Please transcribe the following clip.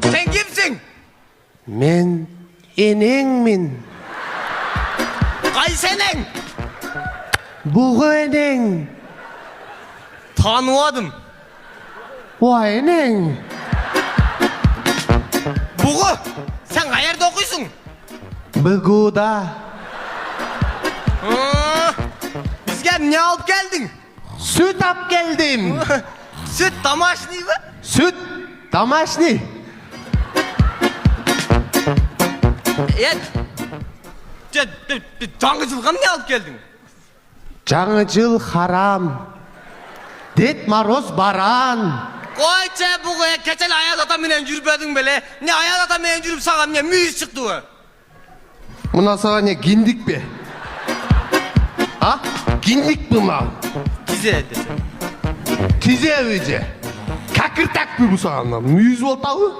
Sen kimsin? Men enengmin. Qaysı eneng? Bugu eneng. Tanımadım. Va eneng. Bugu, sen qayerda okuysun? Buguda. Bizge ne alıp geldin? Süt ap geldim. Süt tamaşni mı? Süt домашний. Жаңы жылға не алып келдің? Жаңы жыл харам. Дед Мороз баран. Қойче бұғы, кечел аяз ата менен жүрбедің беле. Не аяз ата менен жүріп саған не мүйіз шықты ой? Мына саған не гиндик бе? А? Гиндик бі мал? Тизе десе. Тизе өже. Кәкір тәк бі бұл саған? Мүйіз болтауы?